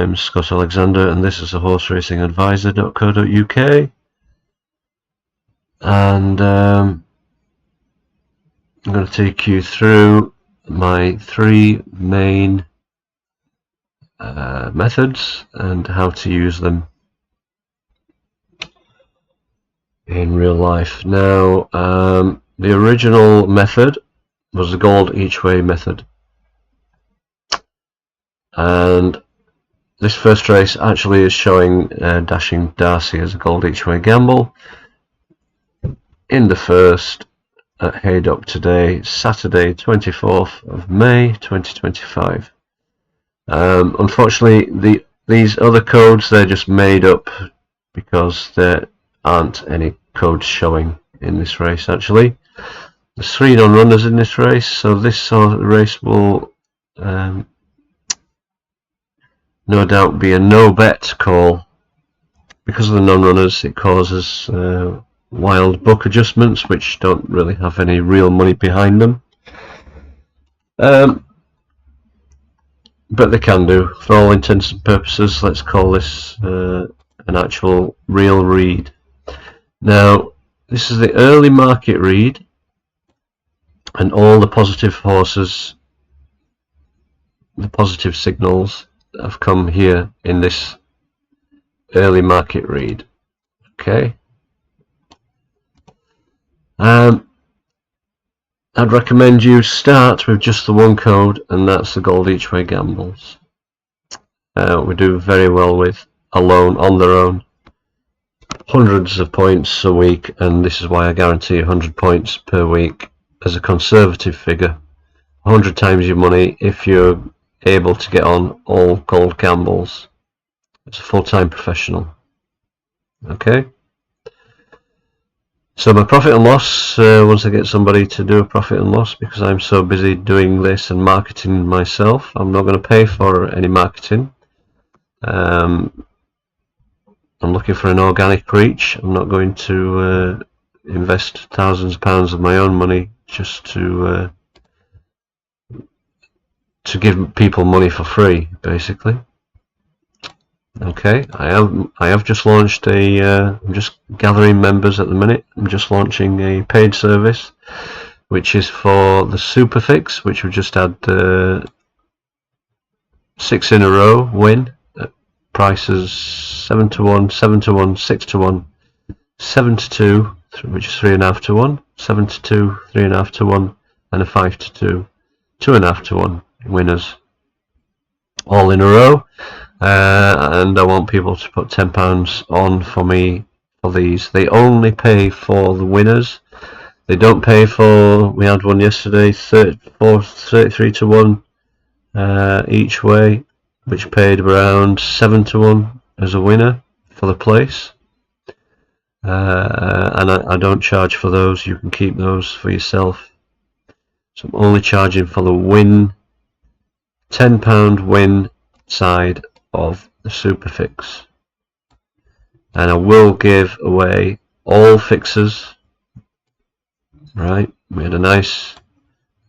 I'm Scott Alexander, and this is the horseracingadvisor.co.uk. And I'm going to take you through my three main methods and how to use them in real life. Now, the original method was the gold each way method, and this first race actually is showing Dashing Darcy as a gold each way gamble in the first at Haydock today, Saturday 24th of May 2025. Unfortunately, these other codes, they're just made up because there aren't any codes showing in this race. Actually, there's 3 non-runners in this race, so this sort of race will no doubt be a no bet call. Because of the non-runners, it causes wild book adjustments which don't really have any real money behind them, but they can do. For all intents and purposes, let's call this an actual real read. Now, this is the early market read, and all the positive horses, the positive signals, have come here in this early market read. Okay. I'd recommend you start with just the one code, and that's the gold each way gambles. We do very well with alone, on their own, hundreds of points a week, and this is why I guarantee 100 points per week as a conservative figure. 100 times your money if you're able to get on all gold gambles. It's a full-time professional. Okay. So my profit and loss, once I get somebody to do a profit and loss, because I'm so busy doing this and marketing myself, I'm not going to pay for any marketing. I'm looking for an organic reach. I'm not going to invest thousands of pounds of my own money just to give people money for free, basically. Okay, I have just launched I'm just gathering members at the minute. I'm just launching a paid service, which is for the Superfix, which we've just had 6 in a row win at prices 7 to 1, 7 to 1, 6 to 1, 7 to 2, which is 3.5 to 1, 7 to 2, 3.5 to 1, and a 5 to 2, 2.5 to 1 winners, all in a row. And I want people to put £10 on for me for these. They only pay for the winners. They don't pay for, we had one yesterday, 33 to 1 each way, which paid around 7 to 1 as a winner for the place. And I don't charge for those. You can keep those for yourself. So I'm only charging for the win, £10 win side of the Superfix, and I will give away all fixes. Right, we had a nice,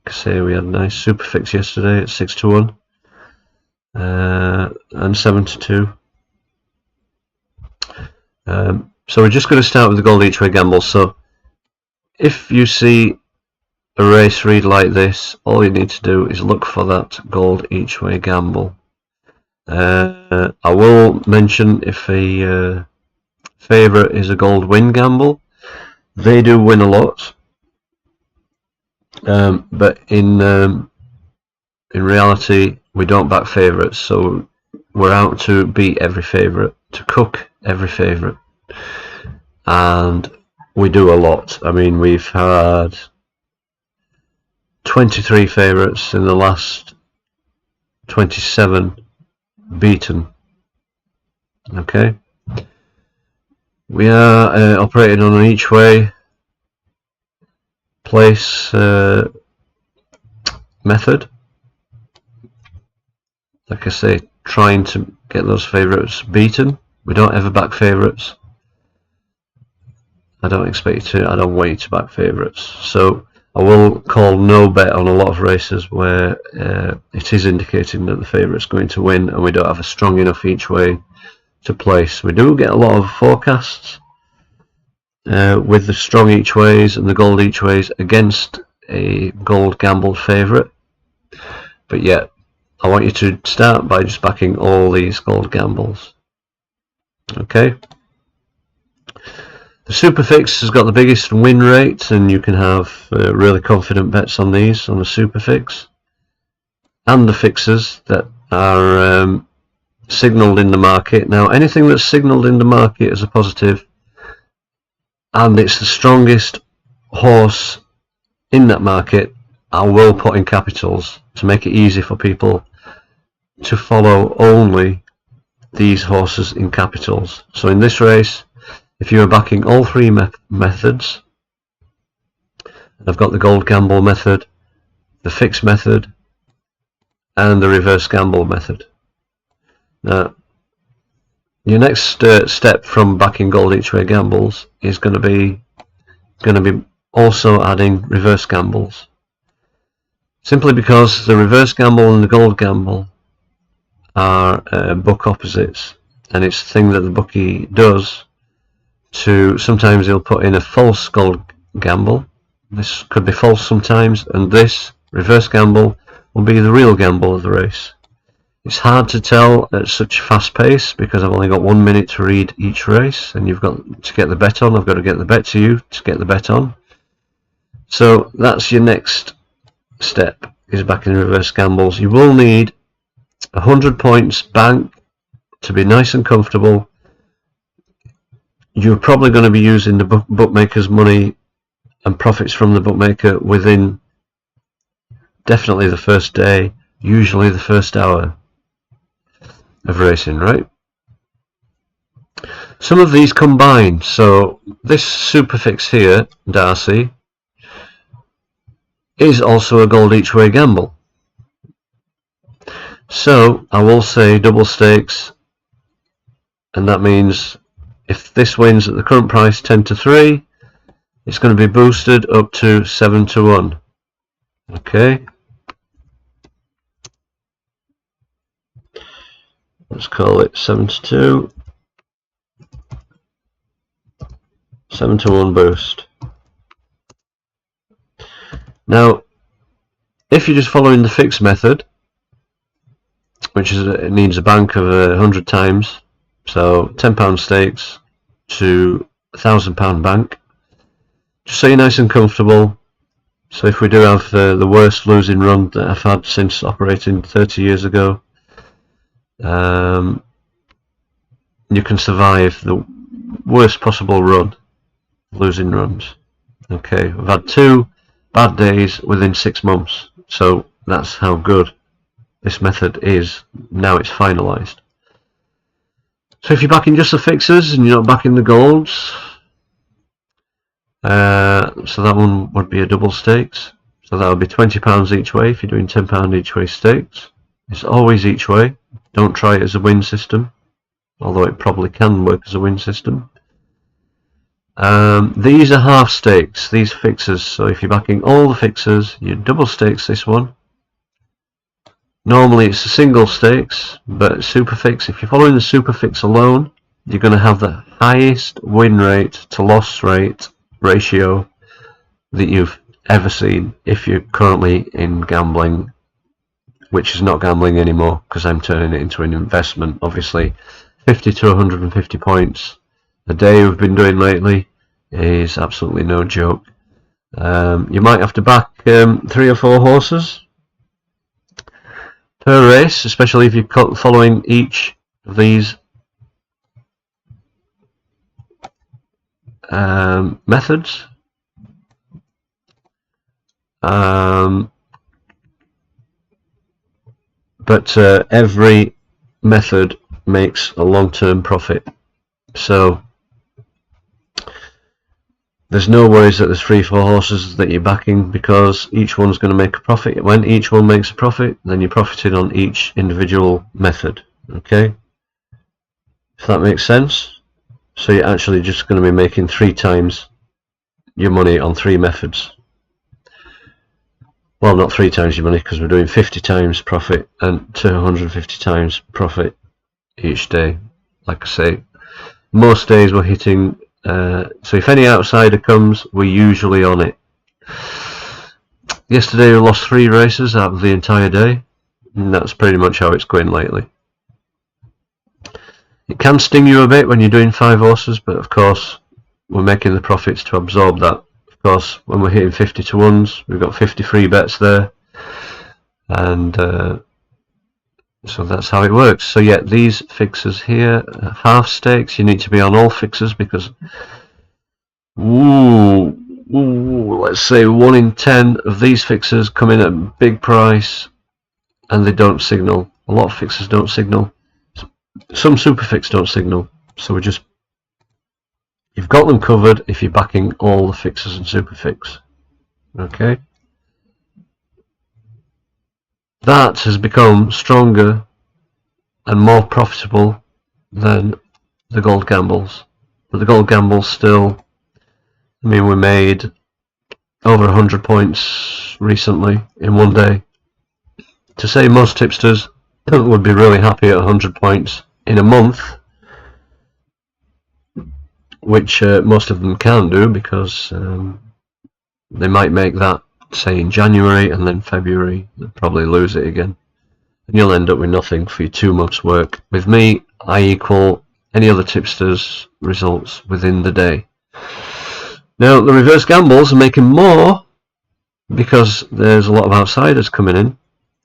like I say, we had a nice Superfix yesterday at 6 to 1 and 7 to 2. So we're just going to start with the gold each way gamble. So if you see a race read like this, all you need to do is look for that gold each way gamble. I will mention if a favourite is a gold win gamble. They do win a lot, but in reality we don't back favourites, so we're out to beat every favourite, to cook every favourite, and we do a lot. I mean, we've had 23 favourites in the last 27 beaten. Okay, we are operating on an each way place method. Like I say, trying to get those favourites beaten. We don't ever back favourites. I don't expect you to. I don't want you to back favourites. So I will call no bet on a lot of races where it is indicating that the favourite's going to win and we don't have a strong enough each way to place. We do get a lot of forecasts with the strong each ways and the gold each ways against a gold gambled favourite, but yet I want you to start by just backing all these gold gambles. Okay. The Superfix has got the biggest win rate, and you can have really confident bets on these, on the Superfix. And the fixes that are signalled in the market. Now, anything that's signalled in the market as a positive, and it's the strongest horse in that market, I will put in capitals to make it easy for people to follow only these horses in capitals. So in this race, if you are backing all three methods, I've got the gold gamble method, the fixed method, and the reverse gamble method. Now, your next step from backing gold each way gambles is going to be also adding reverse gambles. Simply because the reverse gamble and the gold gamble are book opposites, and it's the thing that the bookie does to, sometimes he'll put in a false gold gamble. This could be false sometimes, and this reverse gamble will be the real gamble of the race. It's hard to tell at such fast pace because I've only got 1 minute to read each race, and you've got to get the bet on. I've got to get the bet to you to get the bet on. So that's your next step, is backing reverse gambles. You will need 100 points bank to be nice and comfortable. You're probably going to be using the bookmaker's money and profits from the bookmaker within definitely the first day, usually the first hour of racing, right? Some of these combine. So this Superfix here, Darcy, is also a gold each way gamble. So I will say double stakes, and that means if this wins at the current price 10-3, it's going to be boosted up to 7-1. Okay. Let's call it 7-2. 7-1 boost. Now, if you're just following the fixed method, which is, it needs a bank of 100 times, so £10 stakes to £1,000 bank, just so you're nice and comfortable. So if we do have the worst losing run that I've had since operating 30 years ago, you can survive the worst possible run, losing runs. Okay, we've had 2 bad days within 6 months, so that's how good this method is. Now it's finalized. So if you're backing just the fixers and you're not backing the golds, so that one would be a double stakes, so that would be £20 each way if you're doing £10 each way stakes. It's always each way. Don't try it as a win system, although it probably can work as a win system. These are half stakes, these fixers, so if you're backing all the fixers, you double stakes this one. Normally it's a single stakes, but Superfix, if you're following the Superfix alone, you're going to have the highest win rate to loss rate ratio that you've ever seen if you're currently in gambling, which is not gambling anymore because I'm turning it into an investment. Obviously 50 to 150 points a day we've been doing lately is absolutely no joke. You might have to back 3 or 4 horses per race, especially if you're following each of these methods. But every method makes a long-term profit, so there's no worries that there's 3 or 4 horses that you're backing, because each one's going to make a profit. When each one makes a profit, then you're profiting on each individual method. Okay, if that makes sense. So you're actually just going to be making 3 times your money on 3 methods. well, not 3 times your money, because we're doing 50 times profit and 250 times profit each day. Like I say, most days we're hitting, so if any outsider comes, we're usually on it. Yesterday we lost 3 races out of the entire day, and that's pretty much how it's going lately. It can sting you a bit when you're doing 5 horses, but of course we're making the profits to absorb that. Of course, when we're hitting 50 to 1s, we've got 50 free bets there, and so that's how it works. So yeah, these fixers here, half stakes, you need to be on all fixers, because let's say 1 in 10 of these fixers come in at a big price and they don't signal. A lot of fixers don't signal. Some Superfix don't signal. So you've got them covered if you're backing all the fixers and Superfix. Okay. That has become stronger and more profitable than the gold gambles. But the gold gambles still, I mean, we made over 100 points recently in one day. To say most tipsters would be really happy at 100 points in a month, which most of them can do, because they might make that, say, in January, and then February they'll probably lose it again, and you'll end up with nothing for your 2 months work. With me, I equal any other tipsters' results within the day. Now the reverse gambles are making more because there's a lot of outsiders coming in,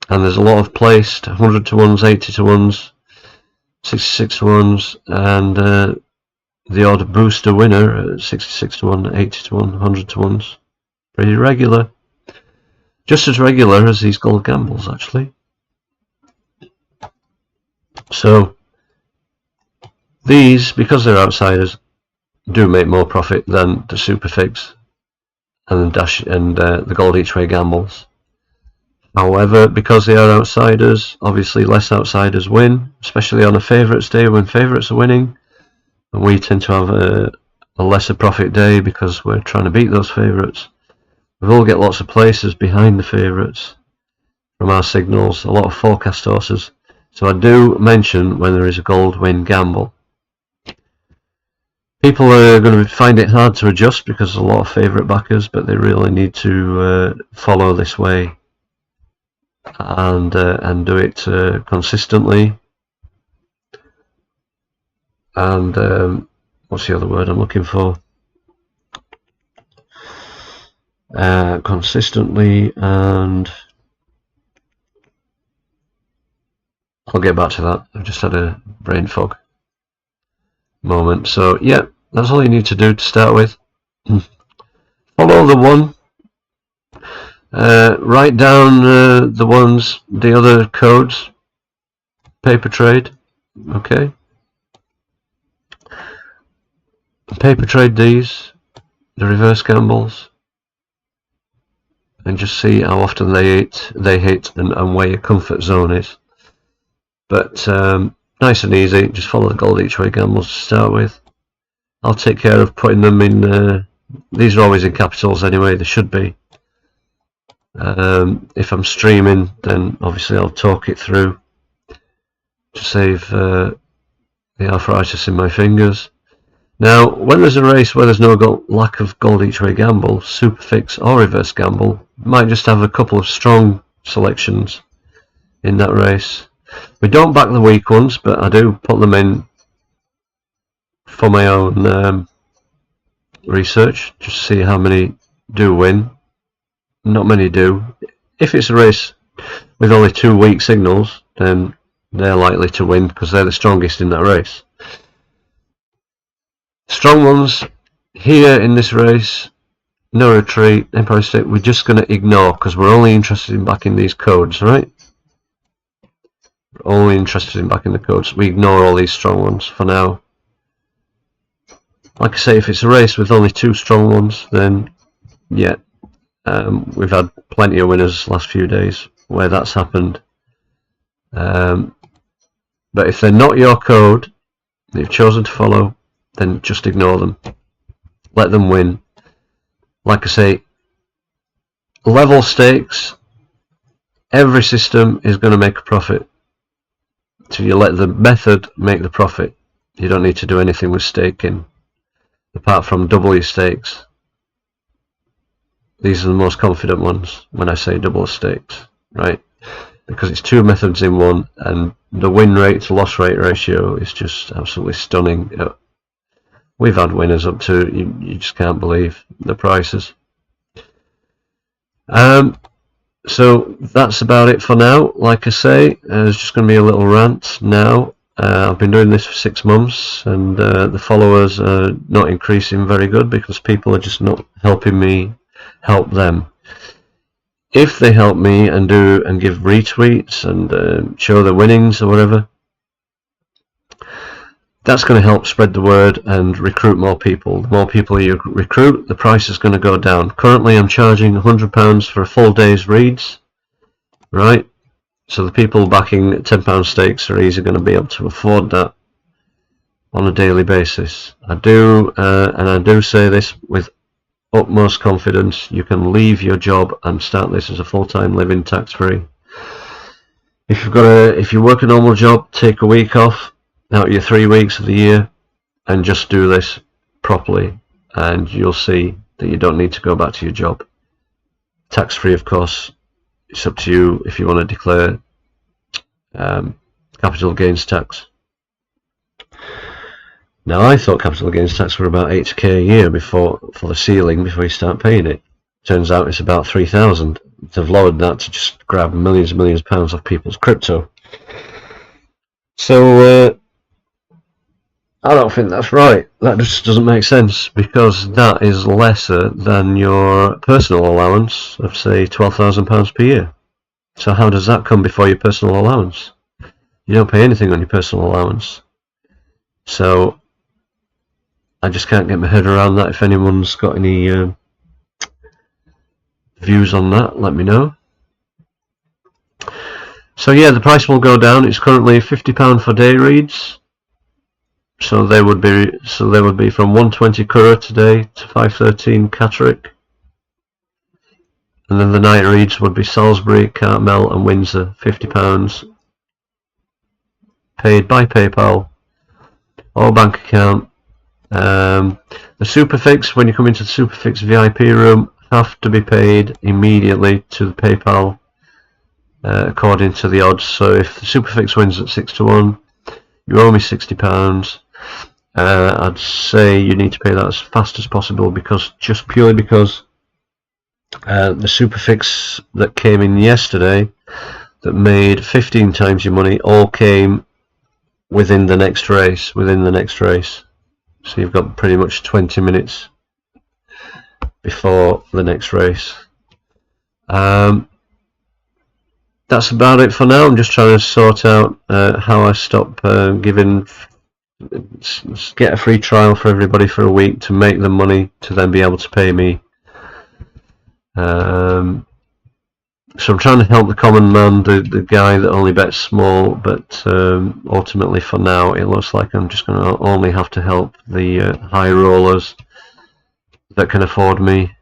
and there's a lot of placed 100 to 1s, 80 to 1s, 66 to 1s, and the odd booster winner at 66 to 1, 80 to 1, 100 to 1s. Pretty regular. Just as regular as these gold gambles, actually. So these, because they're outsiders, do make more profit than the Superfix and the gold each way gambles. However, because they are outsiders, obviously less outsiders win, especially on a favourites day when favourites are winning, and we tend to have a lesser profit day because we're trying to beat those favourites. We will get lots of places behind the favourites from our signals, a lot of forecast horses. So I do mention when there is a gold win gamble. People are going to find it hard to adjust because there's a lot of favourite backers, but they really need to follow this way and do it consistently. And what's the other word I'm looking for? Consistently, and I'll get back to that. I've just had a brain fog moment. So yeah, that's all you need to do to start with. Follow the one. Write down the other codes. Paper trade. Okay. Paper trade these, the reverse gambles, and just see how often they hit and where your comfort zone is. But nice and easy, just follow the gold each way gambles to start with. I'll take care of putting them in, these are always in capitals anyway, they should be. If I'm streaming, then obviously I'll talk it through to save the arthritis in my fingers. Now, when there's a race where there's no lack of gold each way gamble, Superfix or reverse gamble, might just have a couple of strong selections in that race. We don't back the weak ones, but I do put them in for my own research, just to see how many do win. Not many do. If it's a race with only 2 weak signals, then they're likely to win because they're the strongest in that race. Strong ones here in this race, no retreat, Empire State, we're just going to ignore because we're only interested in backing these codes, right? We're only interested in backing the codes. We ignore all these strong ones for now. Like I say, if it's a race with only 2 strong ones, then yeah, we've had plenty of winners last few days where that's happened. But if they're not your code that you've chosen to follow, then just ignore them. Let them win. Like I say, level stakes Every system is going to make a profit. So you let the method make the profit. You don't need to do anything with staking, apart from double your stakes. These are the most confident ones when I say double stakes, right? Because it's two methods in one, and the win rate to loss rate ratio is just absolutely stunning. We've had winners up to, you just can't believe the prices. So that's about it for now. Like I say, there's just going to be a little rant now. I've been doing this for 6 months, and the followers are not increasing very good because people are just not helping me help them. If they help me and give retweets and show their winnings or whatever, that's going to help spread the word and recruit more people. The more people you recruit, the price is going to go down. Currently I'm charging £100 for a full day's reads, right? So the people backing £10 stakes are easily going to be able to afford that on a daily basis. I do say this with utmost confidence. You can leave your job and start this as a full-time living tax-free. If you work a normal job, take a week off out of your 3 weeks of the year and just do this properly, and you'll see that you don't need to go back to your job. Tax-free, of course. It's up to you if you want to declare capital gains tax. Now, I thought capital gains tax were about 80k a year for the ceiling before you start paying it. Turns out it's about 3,000. They've lowered that to just grab millions and millions of pounds off people's crypto. So I don't think that's right. That just doesn't make sense, because that is lesser than your personal allowance of, say, £12,000 per year. So how does that come before your personal allowance? You don't pay anything on your personal allowance. So I just can't get my head around that. If anyone's got any views on that, let me know. So yeah, the price will go down. It's currently £50 for day reads. So they would be from 120 Curragh today to 513 Catterick. And then the night reads would be Salisbury, Cartmel and Windsor, £50, paid by PayPal or bank account. The Superfix, when you come into the Superfix VIP room, have to be paid immediately to the PayPal according to the odds. So if the Superfix wins at 6 to 1, you owe me £60. I'd say you need to pay that as fast as possible, because purely because the Superfix that came in yesterday that made 15 times your money all came within the next race. So you've got pretty much 20 minutes before the next race. That's about it for now. I'm just trying to sort out how I stop get a free trial for everybody for a week to make them money to then be able to pay me. So I'm trying to help the common man, the guy that only bets small, but ultimately for now it looks like I'm just going to only have to help the high rollers that can afford me.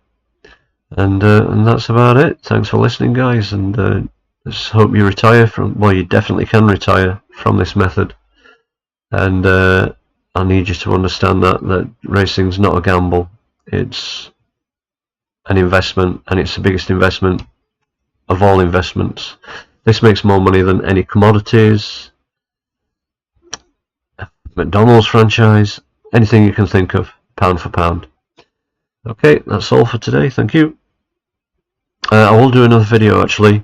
And that's about it. Thanks for listening, guys, and let's hope you retire from, well, you definitely can retire from this method. And I need you to understand that racing's not a gamble. It's an investment, and it's the biggest investment of all investments. This makes more money than any commodities, McDonald's franchise, anything you can think of, pound for pound. Okay, that's all for today. Thank you. I will do another video actually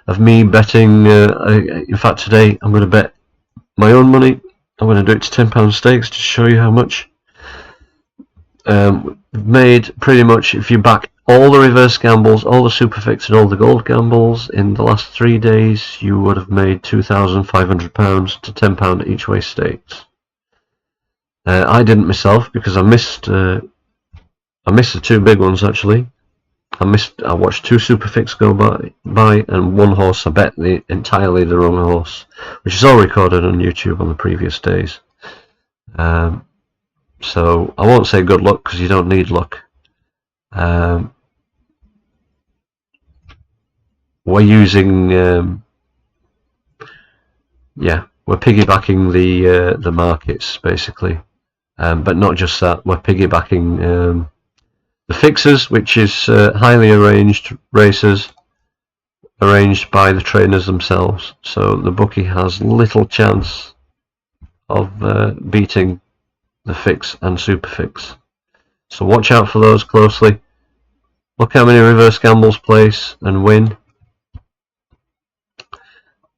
of me betting. In fact, today I'm going to bet my own money. I'm going to do it to £10 stakes to show you how much. Made pretty much, if you back all the reverse gambles, all the Superfix and all the gold gambles in the last 3 days, you would have made £2,500 to £10 each way stakes. I didn't myself, because I missed the two big ones actually. I watched 2 Superfix go by and 1 horse I bet entirely the wrong horse, which is all recorded on YouTube on the previous days. So I won't say good luck, because you don't need luck. we're using we're piggybacking the markets basically, but not just that. We're piggybacking the fixers, which is highly arranged races arranged by the trainers themselves. So the bookie has little chance of beating the fix and Superfix. So watch out for those closely. Look how many reverse gambles place and win.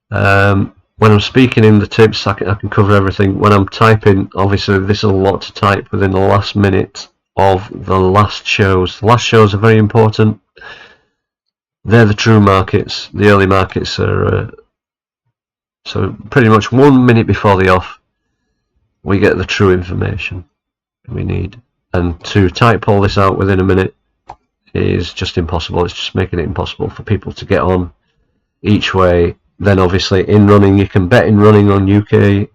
When I'm speaking in the tips, I can cover everything. When I'm typing, obviously this is a lot to type within the last minute of the last shows. The last shows are very important. They're the true markets. The early markets are so pretty much 1 minute before the off, we get the true information we need. And to type all this out within a minute is just impossible. It's just making it impossible for people to get on each way. Then obviously in running, you can bet in running on UK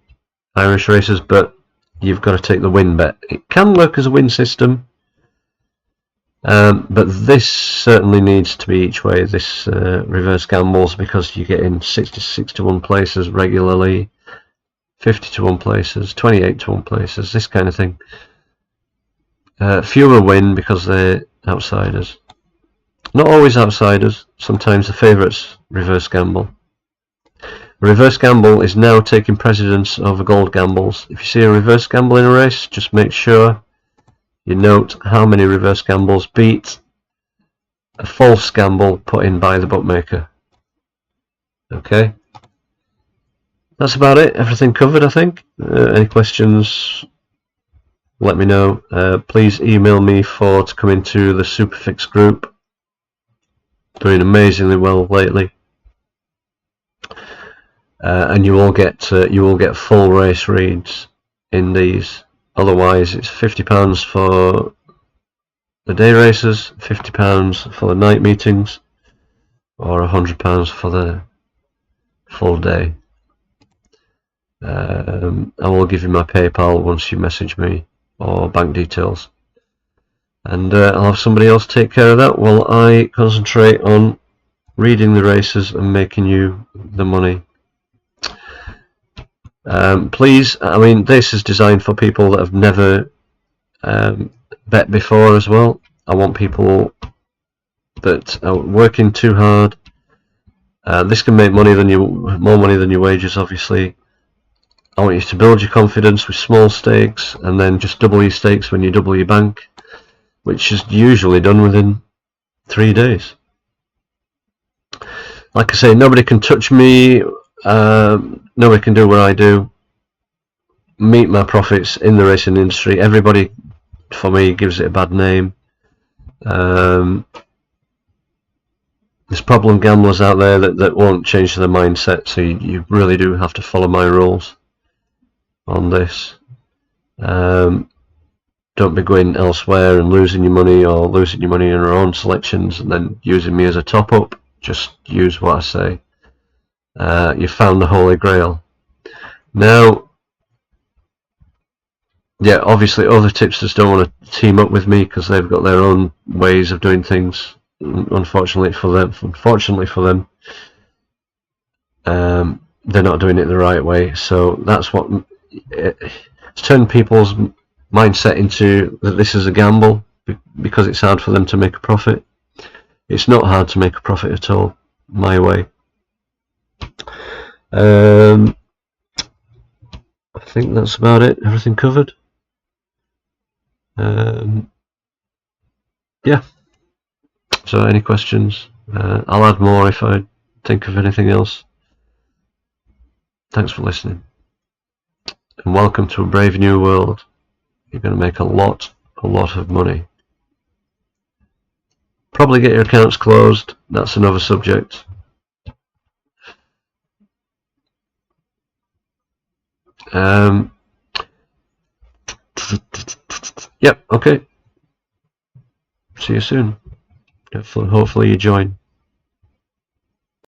Irish races, but you've got to take the win bet. It can work as a win system, but this certainly needs to be each way, this reverse gambles, because you get in 66 to 1 places regularly, 50 to 1 places, 28 to 1 places, this kind of thing. Fewer win because they're outsiders. Not always outsiders, sometimes the favourites reverse gamble. Reverse gamble is now taking precedence over gold gambles. If you see a reverse gamble in a race, just make sure you note how many reverse gambles beat a false gamble put in by the bookmaker. Okay, that's about it. Everything covered, I think. Any questions, let me know. Please email me to come into the Superfix group. Doing amazingly well lately. And you will get full race reads in these. Otherwise, it's £50 for the day races, £50 for the night meetings, or £100 for the full day. I will give you my PayPal once you message me, or bank details, and I'll have somebody else take care of that while I concentrate on reading the races and making you the money. Please, I mean, this is designed for people that have never bet before as well. I want people that are working too hard. This can make more money than your wages, obviously. I want you to build your confidence with small stakes, and then just double your stakes when you double your bank, which is usually done within 3 days. Like I say, nobody can touch me. Nobody can do what I do. Meet my profits in the racing industry. Everybody, for me, gives it a bad name. There's problem gamblers out there that won't change their mindset, so you really do have to follow my rules on this. Don't be going elsewhere and losing your money, or losing your money in your own selections and then using me as a top-up. Just use what I say. You found the Holy Grail. Now, yeah, obviously other tipsters don't want to team up with me because they've got their own ways of doing things. Unfortunately for them, they're not doing it the right way. So that's what it's turned people's mindset into that this is a gamble because it's hard for them to make a profit. It's not hard to make a profit at all, my way. I think that's about it. Everything covered. Yeah. So any questions? I'll add more if I think of anything else. Thanks for listening. And welcome to a brave new world. You're going to make a lot of money. Probably get your accounts closed. That's another subject. Yep, okay. See you soon. Hopefully you join.